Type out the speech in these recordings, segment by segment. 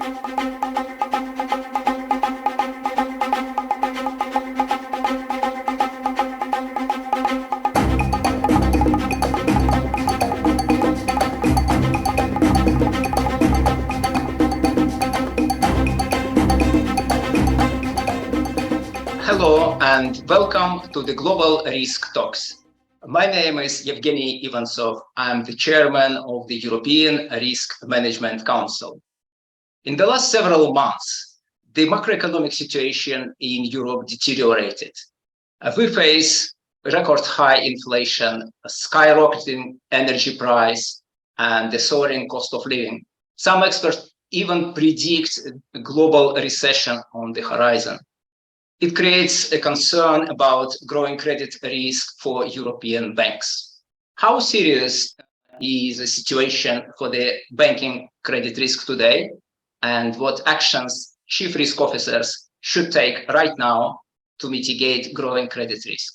Hello and welcome to the Global Risk Talks. My name is Evgueni Ivantsov. I'm the chairman of the European Risk Management Council. In the last several months, the macroeconomic situation in Europe deteriorated. We face record high inflation, a skyrocketing energy price, and the soaring cost of living. Some experts even predict a global recession on the horizon. It creates a concern about growing credit risk for European banks. How serious is the situation for the banking credit risk today, and what actions chief risk officers should take right now to mitigate growing credit risk?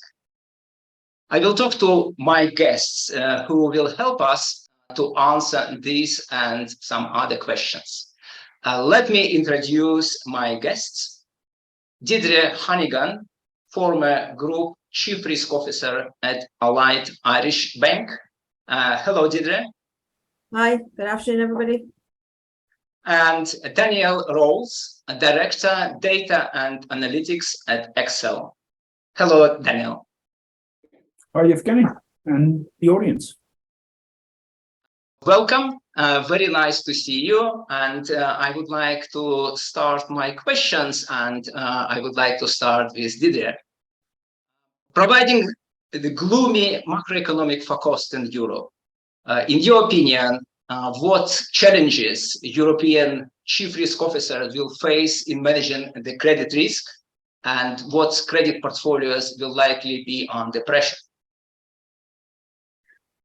I will talk to my guests who will help us to answer these and some other questions. Let me introduce my guests. Deirdre Hannigan, former Group Chief Risk Officer at Allied Irish Bank. Hello, Deirdre. Hi, good afternoon, everybody. And Daniel Rolls, Director, Data and Analytics at Excel. Hello, Daniel. Hi, Evgeny, and the audience. Welcome. Very nice to see you. And I would like to start my questions, and I would like to start with Deirdre. Providing the gloomy macroeconomic forecast in Europe, in your opinion, what challenges European chief risk officers will face in managing the credit risk, and what credit portfolios will likely be under pressure?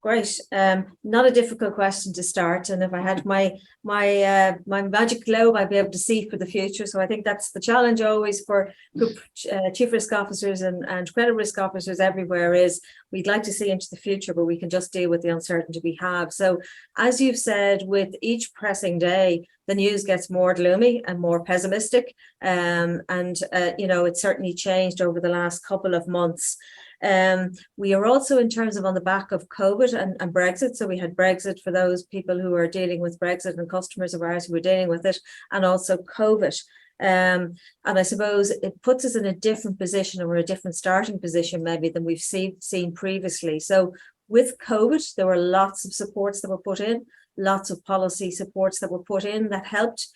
Great. Not a difficult question to start. And if I had my magic globe, I'd be able to see for the future. So I think that's the challenge always for group chief risk officers and credit risk officers everywhere is we'd like to see into the future, but we can just deal with the uncertainty we have. So as you've said, with each pressing day, the news gets more gloomy and more pessimistic. It's certainly changed over the last couple of months. We are also, in terms of on the back of COVID and Brexit, so we had Brexit for those people who are dealing with Brexit and customers of ours who are dealing with it, and also COVID. And I suppose it puts us in a different position, or a different starting position maybe than we've seen previously. So with COVID, there were lots of supports that were put in, lots of policy supports that were put in that helped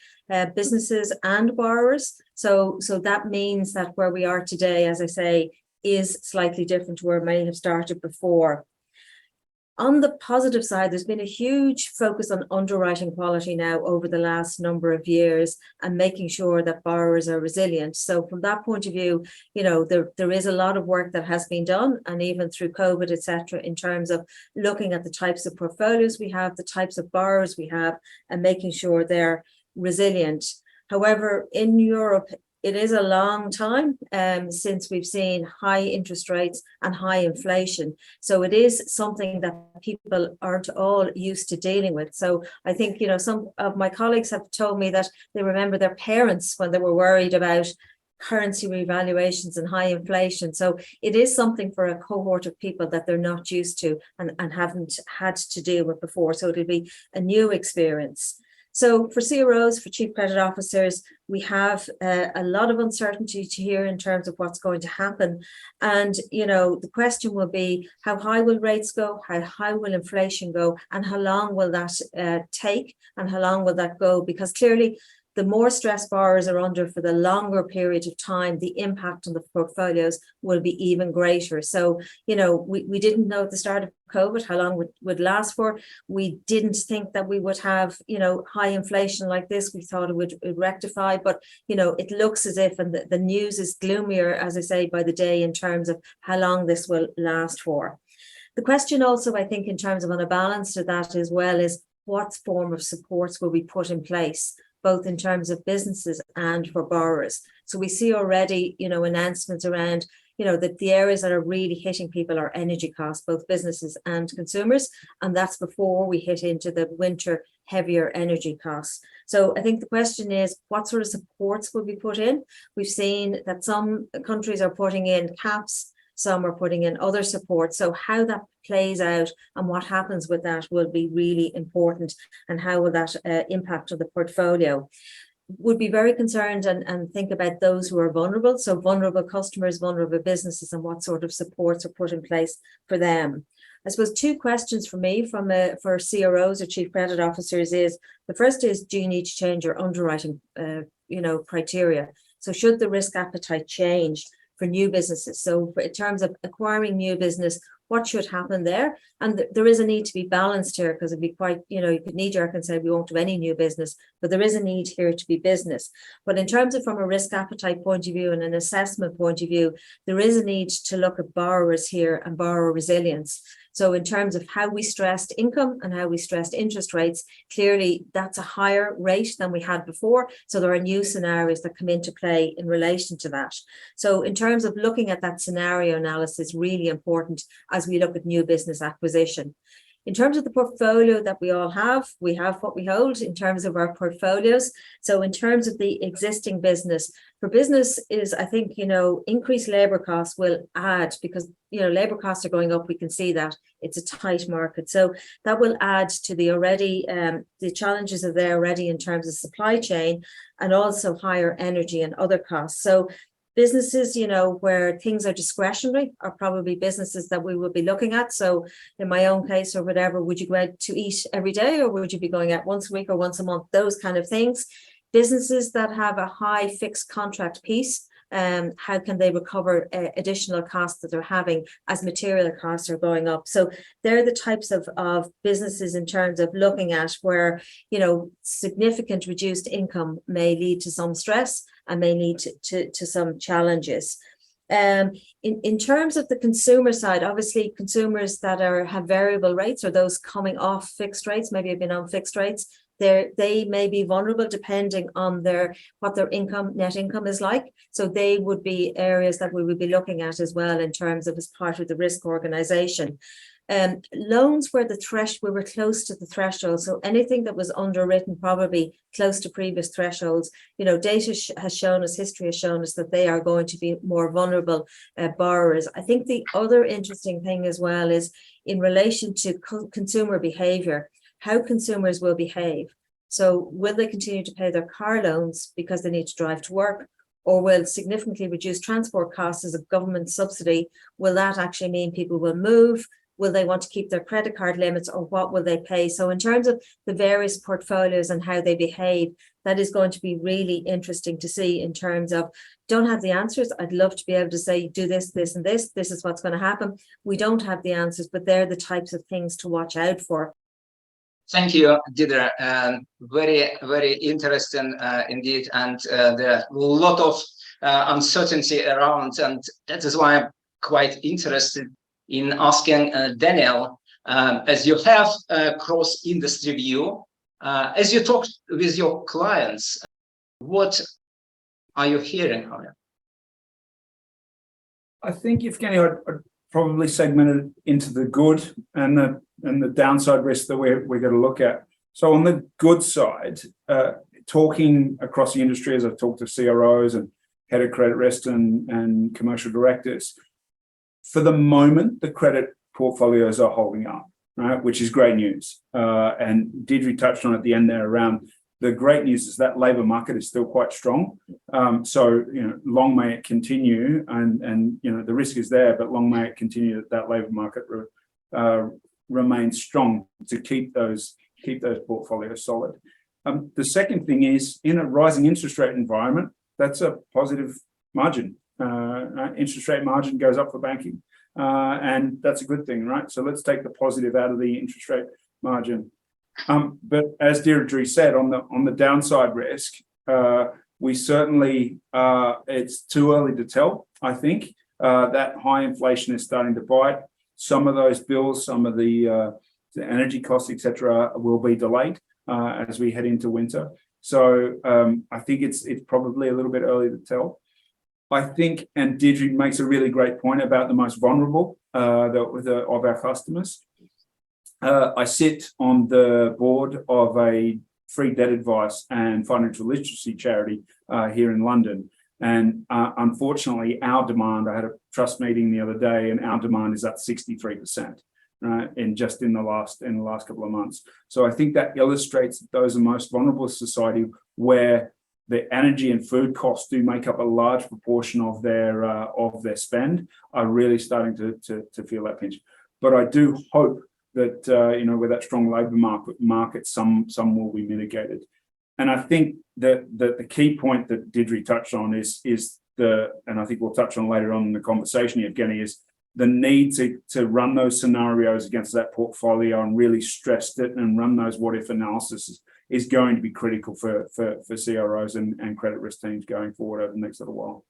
businesses and borrowers. So that means that where we are today, as I say, is slightly different to where many have started before. On the positive side, there's been a huge focus on underwriting quality now over the last number of years and making sure that borrowers are resilient. So from that point of view, there is a lot of work that has been done, and even through COVID, etc., in terms of looking at the types of portfolios we have, the types of borrowers we have, and making sure they're resilient. However, in Europe, it is a long time since we've seen high interest rates and high inflation. So it is something that people aren't all used to dealing with. So I think, some of my colleagues have told me that they remember their parents when they were worried about currency revaluations and high inflation. So it is something for a cohort of people that they're not used to and haven't had to deal with before. So it'll be a new experience. So for CROs, for chief credit officers, we have a lot of uncertainty here in terms of what's going to happen. And, the question will be, how high will rates go? How high will inflation go? And how long will that take? And how long will that go? Because clearly, the more stress borrowers are under for the longer period of time, the impact on the portfolios will be even greater. So, we didn't know at the start of COVID how long would last for. We didn't think that we would have, high inflation like this. We thought it would rectify, but, it looks as if, and the news is gloomier, as I say, by the day in terms of how long this will last for. The question also, I think, in terms of on a balance to that as well, is what form of supports will be put in place, both in terms of businesses and for borrowers. So we see already, announcements around, that the areas that are really hitting people are energy costs, both businesses and consumers. And that's before we hit into the winter heavier energy costs. So I think the question is, what sort of supports will be put in? We've seen that some countries are putting in caps, some are putting in other support. So how that plays out and what happens with that will be really important, and how will that impact on the portfolio. Would be very concerned and think about those who are vulnerable. So vulnerable customers, vulnerable businesses, and what sort of supports are put in place for them. I suppose two questions for me for CROs or chief credit officers is, the first is, do you need to change your underwriting criteria? So should the risk appetite change for new businesses? So in terms of acquiring new business, what should happen there? And there is a need to be balanced here, because it'd be quite, you could knee jerk and say we won't do any new business, but there is a need here to be business. But in terms of from a risk appetite point of view and an assessment point of view, there is a need to look at borrowers here and borrower resilience. So in terms of how we stressed income and how we stressed interest rates, clearly that's a higher rate than we had before. So there are new scenarios that come into play in relation to that. So in terms of looking at that scenario analysis, really important as we look at new business acquisition. In terms of the portfolio that we all have, we have what we hold in terms of our portfolios. So in terms of the existing business, for business is, I think, increased labour costs will add, because, labour costs are going up. We can see that it's a tight market. So that will add to the already, the challenges are there already in terms of supply chain, and also higher energy and other costs. So businesses, where things are discretionary are probably businesses that we will be looking at. So in my own case or whatever, would you go out to eat every day, or would you be going out once a week or once a month? Those kind of things. Businesses that have a high fixed contract piece, how can they recover additional costs that they're having as material costs are going up? So they're the types of businesses in terms of looking at where, significant reduced income may lead to some stress and may lead to some challenges. In terms of the consumer side, obviously consumers that have variable rates, or those coming off fixed rates, maybe have been on fixed rates, they may be vulnerable depending on what their net income is like. So they would be areas that we would be looking at as well in terms of as part of the risk organisation. Loans where we were close to the threshold, so anything that was underwritten probably close to previous thresholds, data has shown us, history has shown us that they are going to be more vulnerable borrowers. I think the other interesting thing as well is in relation to consumer behaviour, how consumers will behave. So will they continue to pay their car loans because they need to drive to work, or will significantly reduce transport costs as a government subsidy? Will that actually mean people will move? Will they want to keep their credit card limits, or what will they pay? So in terms of the various portfolios and how they behave, that is going to be really interesting to see in terms of, don't have the answers. I'd love to be able to say, do this, this, and this. This is what's going to happen. We don't have the answers, but they're the types of things to watch out for. Thank you, Deirdre. Very, very interesting indeed. And there are a lot of uncertainty around. And that is why I'm quite interested in asking Daniel, as you have a cross-industry view, as you talk with your clients, what are you hearing on it? I think, Evgueni, I'd probably segmented into the good and the downside risk that we're going to look at. So on the good side, talking across the industry, as I've talked to CROs and head of credit risk and commercial directors, for the moment, the credit portfolios are holding up, right, which is great news. And Deirdre touched on at the end there around the great news is that labour market is still quite strong. So, long may it continue, and the risk is there, but long may it continue that labour market remains strong to keep those portfolios solid. The second thing is, in a rising interest rate environment, that's a positive margin. Interest rate margin goes up for banking, and that's a good thing, right? So let's take the positive out of the interest rate margin. But as Deirdre said, on the downside risk, we certainly it's too early to tell. I think that high inflation is starting to bite. Some of those bills, some of the energy costs, etc., will be delayed as we head into winter. So I think it's probably a little bit early to tell. I think, and Deirdre makes a really great point about the most vulnerable of our customers. I sit on the board of a free debt advice and financial literacy charity here in London. And unfortunately, our demand, I had a trust meeting the other day, and our demand is up 63%, in the last couple of months. So I think that illustrates that those are most vulnerable in society, where the energy and food costs do make up a large proportion of their spend, are really starting to feel that pinch. But I do hope that with that strong labour market, some will be mitigated. And I think that the key point that Deirdre touched on is and I think we'll touch on later on in the conversation, Evgueni, is the need to run those scenarios against that portfolio and really stress it and run those what-if analyses is going to be critical for CROs and credit risk teams going forward over the next little while.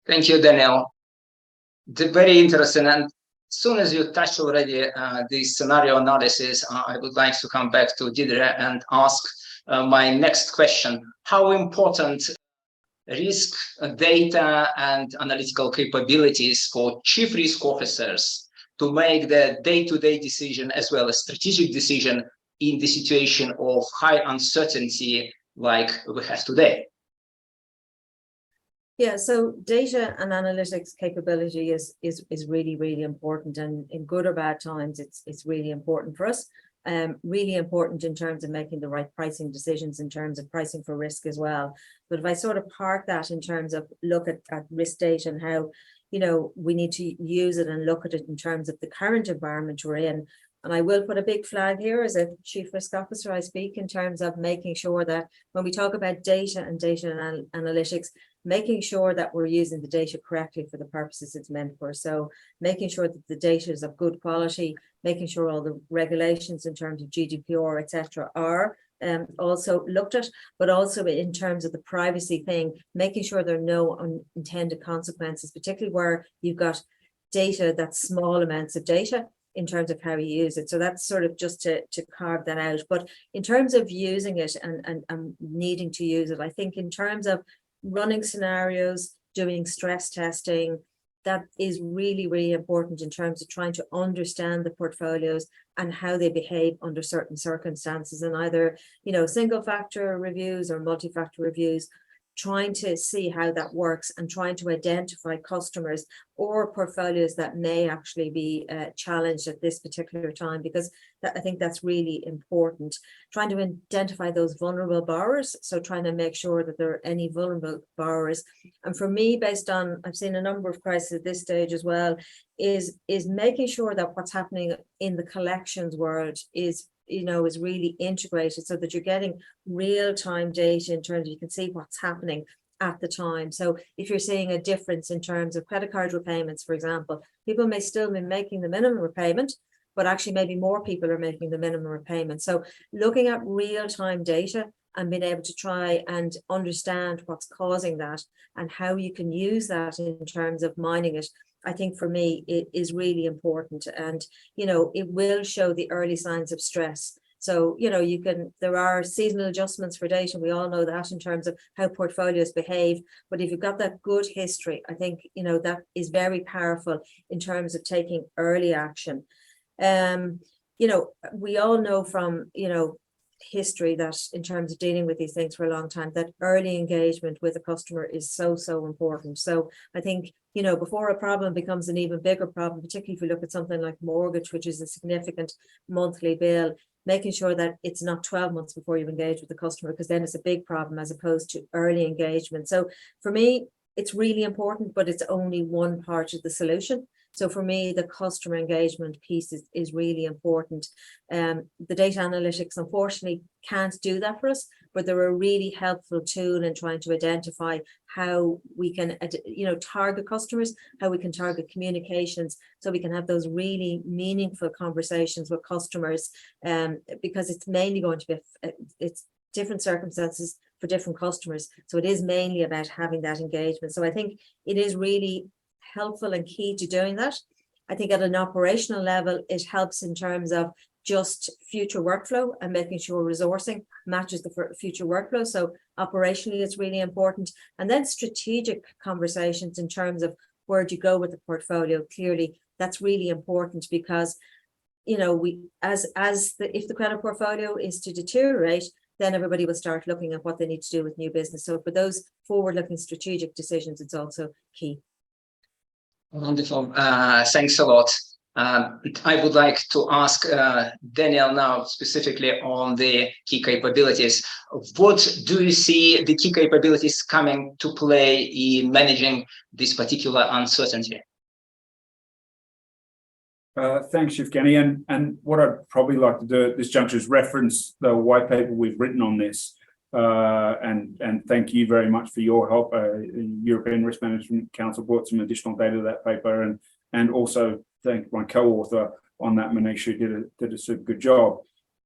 Thank you, Daniel. Very interesting. And as soon as you touched already the scenario analysis, I would like to come back to Deirdre and ask my next question. How important risk data and analytical capabilities for chief risk officers to make the day-to-day decision as well as strategic decision in the situation of high uncertainty like we have today? Yeah, so data and analytics capability is really, really important, and in good or bad times, it's really important for us. Really important in terms of making the right pricing decisions, in terms of pricing for risk as well. But if I sort of park that in terms of look at risk data and how we need to use it and look at it in terms of the current environment we're in. And I will put a big flag here as a chief risk officer. I speak in terms of making sure that when we talk about data and analytics, making sure that we're using the data correctly for the purposes it's meant for. So making sure that the data is of good quality, making sure all the regulations in terms of GDPR, etc., are also looked at, but also in terms of the privacy thing, making sure there are no unintended consequences, particularly where you've got data that's small amounts of data, in terms of how you use it. So that's sort of just to carve that out. But in terms of using it and needing to use it, I think in terms of running scenarios, doing stress testing, that is really, really important in terms of trying to understand the portfolios and how they behave under certain circumstances, and either, single factor reviews or multi-factor reviews, trying to see how that works and trying to identify customers or portfolios that may actually be challenged at this particular time, because I think that's really important. Trying to identify those vulnerable borrowers, so trying to make sure that there are any vulnerable borrowers. And for me, based on, I've seen a number of crises at this stage as well, is making sure that what's happening in the collections world is really integrated, so that you're getting real-time data in terms of, you can see what's happening at the time. So if you're seeing a difference in terms of credit card repayments, for example, people may still be making the minimum repayment, but actually maybe more people are making the minimum repayment. So looking at real-time data and being able to try and understand what's causing that and how you can use that in terms of mining it, I think for me, it is really important. And, it will show the early signs of stress. So, there are seasonal adjustments for data. We all know that in terms of how portfolios behave. But if you've got that good history, I think, that is very powerful in terms of taking early action. We all know from, history that in terms of dealing with these things for a long time, that early engagement with a customer is so important. So I think, before a problem becomes an even bigger problem, particularly if you look at something like mortgage, which is a significant monthly bill, making sure that it's not 12 months before you engage with the customer, because then it's a big problem, as opposed to early engagement. So for me, it's really important, but it's only one part of the solution. So for me, the customer engagement piece is really important. The data analytics, unfortunately, can't do that for us, but they're a really helpful tool in trying to identify how we can, target customers, how we can target communications, so we can have those really meaningful conversations with customers, because it's mainly going to be, it's different circumstances for different customers. So it is mainly about having that engagement. So I think it is really helpful and key to doing that. I think at an operational level, it helps in terms of just future workflow and making sure resourcing matches the future workflow. So operationally, it's really important. And then strategic conversations in terms of where do you go with the portfolio. Clearly, that's really important, because if the credit portfolio is to deteriorate, then everybody will start looking at what they need to do with new business. So for those forward-looking strategic decisions, it's also key. Wonderful. Thanks a lot. I would like to ask Daniel now specifically on the key capabilities. What do you see the key capabilities coming to play in managing this particular uncertainty? Thanks, Evgueni. And what I'd probably like to do at this juncture is reference the white paper we've written on this. And thank you very much for your help. European Risk Management Council brought some additional data to that paper, and also thank my co-author on that, Manish, who did a super good job.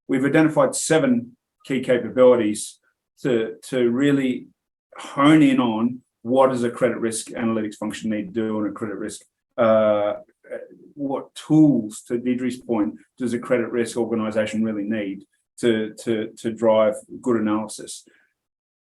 We've identified 7 key capabilities to really hone in on what does a credit risk analytics function need to do on a credit risk. What tools, to Deirdre's point, does a credit risk organization really need to drive good analysis?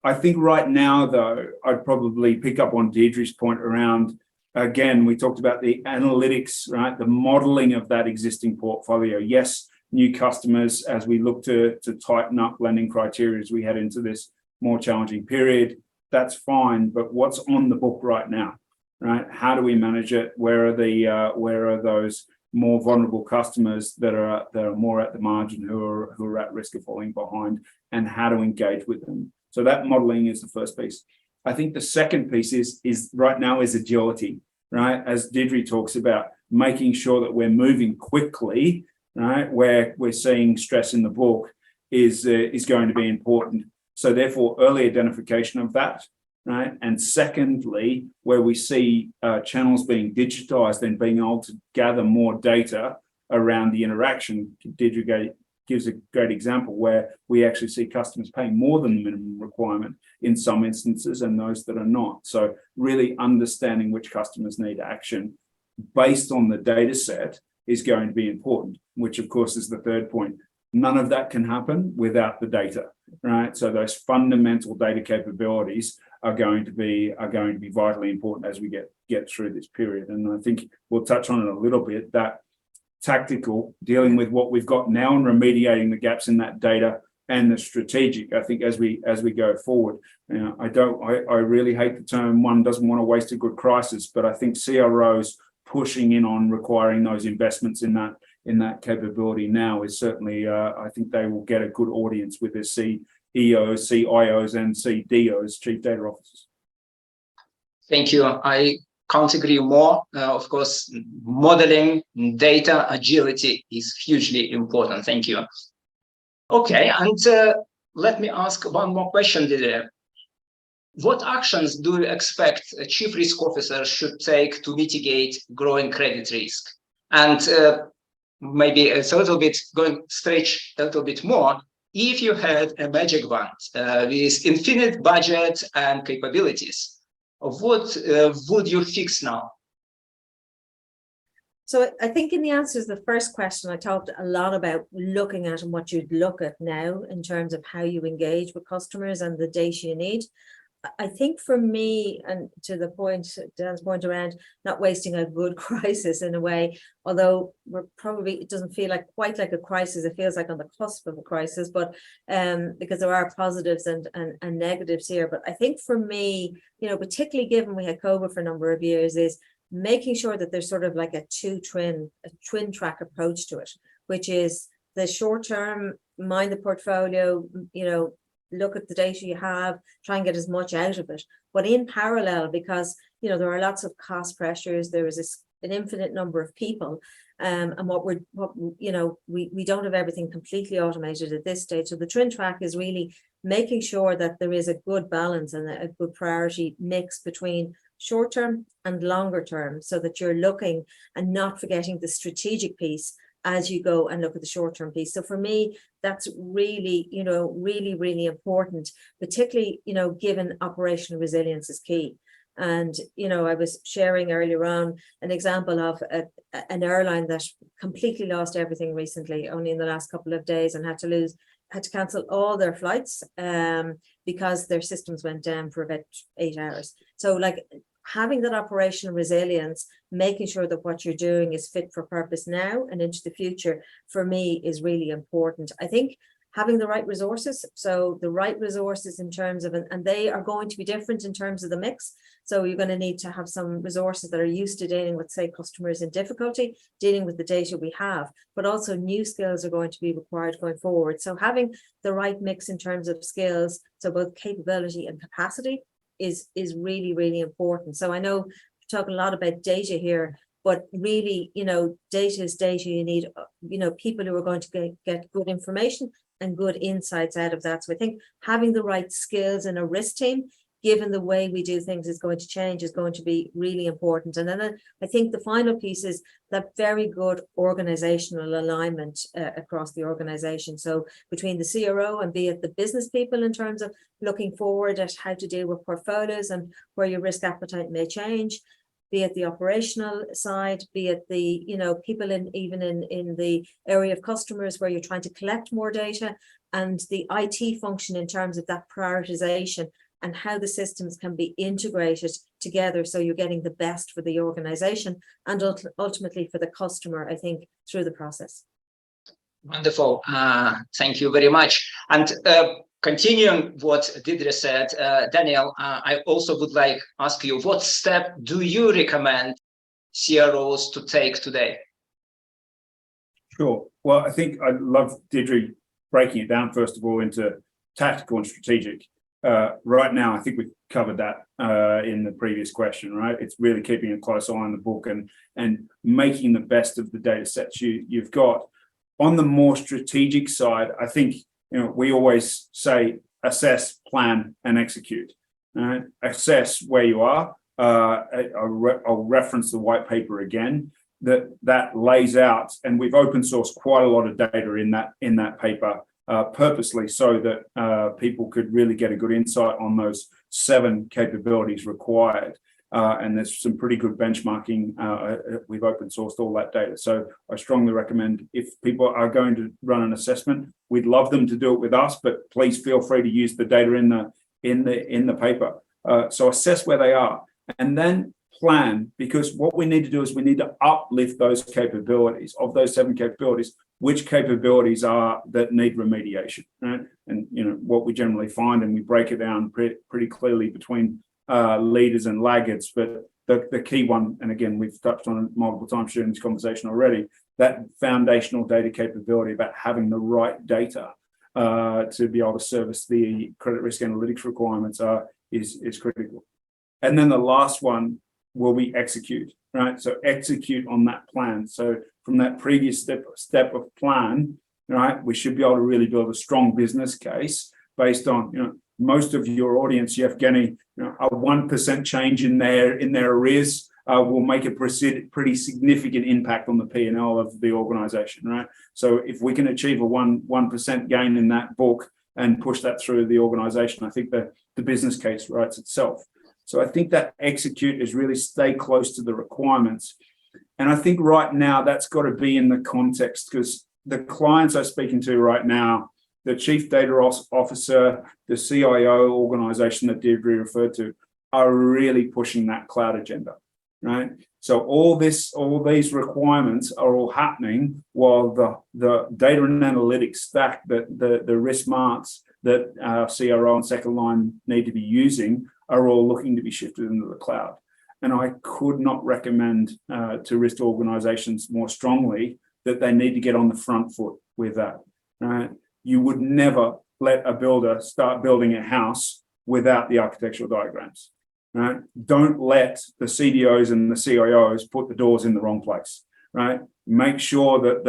I think right now, though, I'd probably pick up on Deirdre's point around, again, we talked about the analytics, right? The modeling of that existing portfolio. Yes, new customers, as we look to tighten up lending criteria as we head into this more challenging period, that's fine. But what's on the book right now, right? How do we manage it? Where are those more vulnerable customers that are more at the margin, who are at risk of falling behind, and how to engage with them? So that modeling is the first piece. I think the second piece is right now is agility, right? As Deirdre talks about, making sure that we're moving quickly, right? Where we're seeing stress in the book is going to be important. So therefore, early identification of that, right? And secondly, where we see channels being digitized and being able to gather more data around the interaction. Deirdre gives a great example where we actually see customers paying more than the minimum requirement in some instances, and those that are not. So really understanding which customers need action based on the data set is going to be important, which of course is the third point. None of that can happen without the data, right? So those fundamental data capabilities are going to be vitally important as we get through this period. And I think we'll touch on it a little bit, that tactical, dealing with what we've got now and remediating the gaps in that data, and the strategic, I think, as we go forward. I really hate the term, one doesn't want to waste a good crisis, but I think CROs pushing in on requiring those investments in that capability now is certainly, I think they will get a good audience with their CEOs, CIOs, and CDOs, Chief Data Officers. Thank you. I can't agree more. Of course, modeling, data, agility is hugely important. Thank you. Okay, and let me ask one more question, Deirdre. What actions do you expect a chief risk officer should take to mitigate growing credit risk? And maybe it's a little bit stretch a little bit more. If you had a magic wand with infinite budget and capabilities, what would you fix now? So I think in the answer to the first question, I talked a lot about looking at and what you'd look at now in terms of how you engage with customers and the data you need. I think for me, and to the point, Dan's point around not wasting a good crisis in a way, although it doesn't feel quite like a crisis, it feels like on the cusp of a crisis, but because there are positives and negatives here. But I think for me, particularly given we had COVID for a number of years, is making sure that there's sort of like a twin track approach to it, which is the short term, mind the portfolio, look at the data you have, try and get as much out of it. But in parallel, because there are lots of cost pressures, there is an infinite number of people, and we don't have everything completely automated at this stage. So the twin track is really making sure that there is a good balance and a good priority mix between short term and longer term, so that you're looking and not forgetting the strategic piece as you go and look at the short-term piece. So for me, that's really, really important, particularly, given operational resilience is key. And, I was sharing earlier on an example of an airline that completely lost everything recently, only in the last couple of days, and had to cancel all their flights because their systems went down for about 8 hours. So having that operational resilience, making sure that what you're doing is fit for purpose now and into the future, for me, is really important. I think having the right resources, so the right resources in terms of, and they are going to be different in terms of the mix. So you're going to need to have some resources that are used to dealing with, say, customers in difficulty, dealing with the data we have, but also new skills are going to be required going forward. So having the right mix in terms of skills, so both capability and capacity, is really, really important. So I know we're talking a lot about data here, but really, data is data. You need, people who are going to get good information and good insights out of that. So I think having the right skills in a risk team, given the way we do things is going to change, is going to be really important. And then I think the final piece is that very good organizational alignment across the organization. So between the CRO and be it the business people in terms of looking forward at how to deal with portfolios and where your risk appetite may change, be it the operational side, be it the, people even in the area of customers where you're trying to collect more data, and the IT function in terms of that prioritization and how the systems can be integrated together so you're getting the best for the organization and ultimately for the customer, I think, through the process. Wonderful. Thank you very much. And continuing what Deirdre said, Daniel, I also would like to ask you, what step do you recommend CROs to take today? Sure. Well, I think I love Deirdre breaking it down, first of all, into tactical and strategic. Right now, I think we've covered that in the previous question, right? It's really keeping a close eye on the book and making the best of the data sets you've got. On the more strategic side, I think, we always say assess, plan, and execute. Assess where you are. I'll reference the white paper again. That lays out, and we've open sourced quite a lot of data in that paper, purposely so that people could really get a good insight on those 7 capabilities required. And there's some pretty good benchmarking. We've open sourced all that data. So I strongly recommend, if people are going to run an assessment, we'd love them to do it with us, but please feel free to use the data in the paper. So assess where they are and then plan, because what we need to do is we need to uplift those capabilities. Of those 7 capabilities, which capabilities are that need remediation, right? And what we generally find, and we break it down pretty clearly between leaders and laggards, but the key one, and again, we've touched on it multiple times during this conversation already, that foundational data capability about having the right data to be able to service the credit risk analytics requirements is critical. And then the last one will be execute, right? So execute on that plan. So from that previous step of plan, right, we should be able to really build a strong business case based on, most of your audience, Evgueni, a 1% change in their arrears will make a pretty significant impact on the P&L of the organization, right? So if we can achieve a 1% gain in that book and push that through the organization, I think that the business case writes itself. So I think that execute is really stay close to the requirements. And I think right now that's got to be in the context, because the clients I'm speaking to right now, the chief data officer, the CIO organization that Deirdre referred to, are really pushing that cloud agenda, right? So all these requirements are all happening while the data and analytics stack, the risk marks that our CRO and second line need to be using are all looking to be shifted into the cloud. And I could not recommend to risk organizations more strongly that they need to get on the front foot with that, right? You would never let a builder start building a house without the architectural diagrams, right? Don't let the CDOs and the CIOs put the doors in the wrong place, right? Make sure that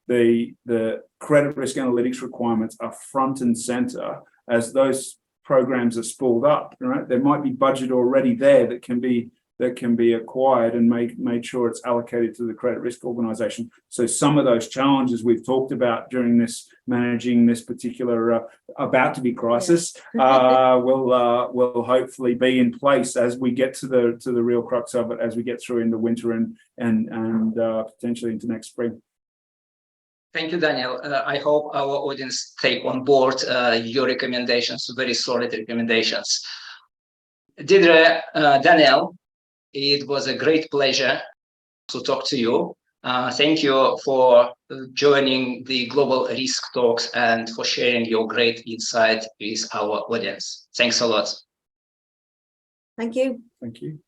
the credit risk analytics requirements are front and center as those programs are spooled up, right? There might be budget already there that can be acquired and made sure it's allocated to the credit risk organization. So some of those challenges we've talked about during this managing this particular about to be crisis will hopefully be in place as we get to the real crux of it, as we get through into winter and potentially into next spring. Thank you, Daniel. I hope our audience take on board your recommendations, very solid recommendations. Deirdre, Daniel, it was a great pleasure to talk to you. Thank you for joining the Global Risk Talks and for sharing your great insight with our audience. Thanks a lot. Thank you. Thank you.